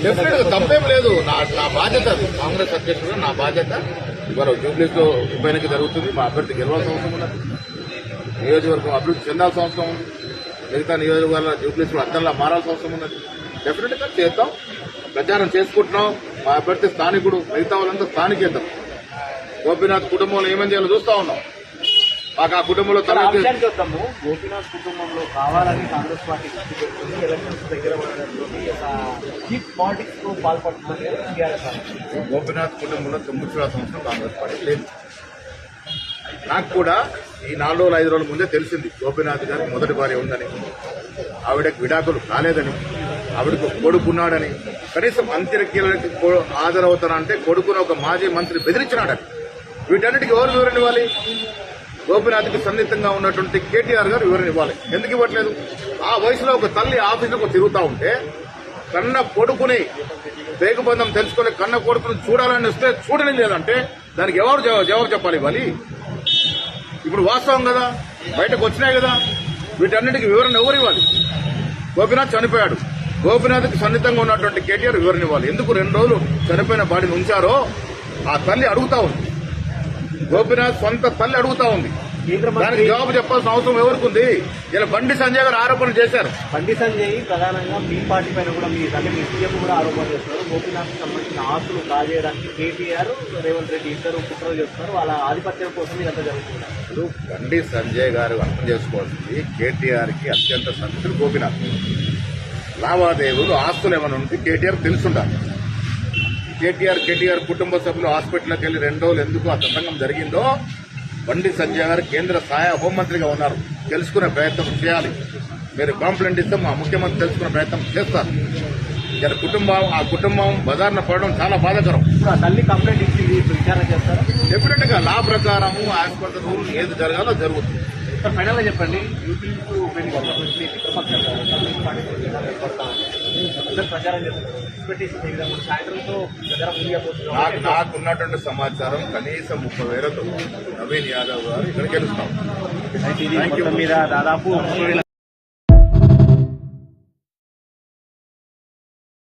Definite గా తప్పేం లేదు. నా బాధ్యత కాంగ్రెస్ అధ్యక్షుడు, నా బాధ్యత. ఇవాళ జూబ్లీస్ లో ఉప ఎన్నిక జరుగుతుంది. మా అభ్యర్థి గెలవాల్సిన అవసరం ఉన్నది. నియోజకవర్గం అభివృద్ధి చెందాల్సిన అవసరం ఉంది. మిగతా నియోజకవర్గాల జూబ్లీస్ లో అద్దంలా మారాల్సిన అవసరం ఉన్నది. డెఫినెట్ గా చేద్దాం. ప్రచారం చేసుకుంటున్నాం. మా అభ్యర్థి స్థానికుడు, మిగతా వాళ్ళంతా స్థానికేద్దాం. గోపీనాథ్ కుటుంబంలో ఏమేం చేయాలో చూస్తా ఉన్నాం. మాకు ఆ కుటుంబంలో చూద్దాము. గోపీనాథ్ కుటుంబంలో కావాలని కాంగ్రెస్ పార్టీ పెట్టుకుని ఎలక్షన్స్ దగ్గర చీప్ పాలిటిక్స్ కు పాల్పడుతుందని గోపీనాథ్ కుటుంబంలో 9 సంవత్సరం కాంగ్రెస్ పార్టీ లేదు. నాకు కూడా ఈ 4 రోజులు 5 రోజుల ముందే తెలిసింది గోపీనాథ్ గారికి మొదటి భార్య ఉందని, ఆవిడకు విడాకులు కాలేదని, ఆవిడకు కొడుకున్నాడని. కనీసం అంత్యక్రియలకు హాజరవుతానంటే కొడుకును ఒక మాజీ మంత్రి బెదిరించినాడని. వీటన్నిటికీ ఎవరు వివరణ ఇవ్వాలి? గోపీనాథ్కి సన్నిహితంగా ఉన్నటువంటి కేటీఆర్ గారు వివరణ ఇవ్వాలి. ఎందుకు ఇవ్వట్లేదు? ఆ వయసులో ఒక తల్లి ఆఫీసులకు తిరుగుతూ ఉంటే కన్న కొడుకుని పేగుబంధం తెలుసుకుని కన్న కొడుకును చూడాలని వస్తే చూడని లేదంటే దానికి ఎవరు జవాబు చెప్పాలి ఇవ్వాలి? ఇప్పుడు వాస్తవం కదా, బయటకు వచ్చినాయి కదా. వీటన్నిటికీ వివరణ ఎవరు ఇవ్వాలి? గోపీనాథ్ చనిపోయాడు. గోపీనాథ్కి సన్నిహితంగా ఉన్నటువంటి కేటీఆర్ వివరణ ఇవ్వాలి. ఎందుకు 2 రోజులు చనిపోయిన బాడీని ఉంచారో ఆ తల్లి అడుగుతా ఉంది. గోపీనాథ్ సొంత తల్లి అడుగుతా ఉంది. దానికి జవాబు చెప్పాల్సిన అవసరం ఎవరికి ఉంది? ఇలా బండి సంజయ్ గారు ఆరోపణలు చేశారు. బండి సంజయ్ ప్రధానంగా మీ పార్టీ పైన కూడా మీ సీఎం కూడా ఆరోపణ చేస్తున్నారు. గోపీనాథ్ సంబంధించిన ఆస్తులు కాజేయడానికి కేటీఆర్, రేవంత్ రెడ్డి ఇద్దరు కుట్రలు చేస్తున్నారు. వాళ్ళ ఆధిపత్యం కోసం ఇదంతా జరుగుతుంది. ఇప్పుడు బండి సంజయ్ గారు అర్థం చేసుకోవాల్సింది, కేటీఆర్ కి అత్యంత సన్నిహితులు గోపీనాథ్. లావాదేవీలు ఆస్తులు ఏమైనా ఉంటే కేటీఆర్ తెలుసుండాలి. కేటీఆర్ కుటుంబ సభ్యులు హాస్పిటల్కి వెళ్లి 2 రోజులు ఎందుకు ఆ తతంగం జరిగిందో బండి సంజయ్ గారు కేంద్ర సహాయ హోంమంత్రిగా ఉన్నారు. తెలుసుకునే ప్రయత్నం చేయాలి. మీరు కంప్లైంట్ ఇస్తే మా ముఖ్యమంత్రి తెలుసుకునే ప్రయత్నం చేస్తారు. ఆ కుటుంబం బజార్న పడడం చాలా బాధాకరం. తల్లి కంప్లైంట్ ఇచ్చి విచారణ చేస్తారు. డెఫినెట్ గా లా ప్రకారము యాజ్ పర్ ద రూల్ ఏది జరగాలో జరుగుతుంది. సార్, ఫైనల్ గా చెప్పండి. యూపీకు ప్రచారం చేస్తారు. సాయంత్రంతో నాకున్నటువంటి సమాచారం కనీసం 30,000తో నవీన్ యాదవ్ గారు ఇక్కడ గెలుస్తాం. మీద దాదాపు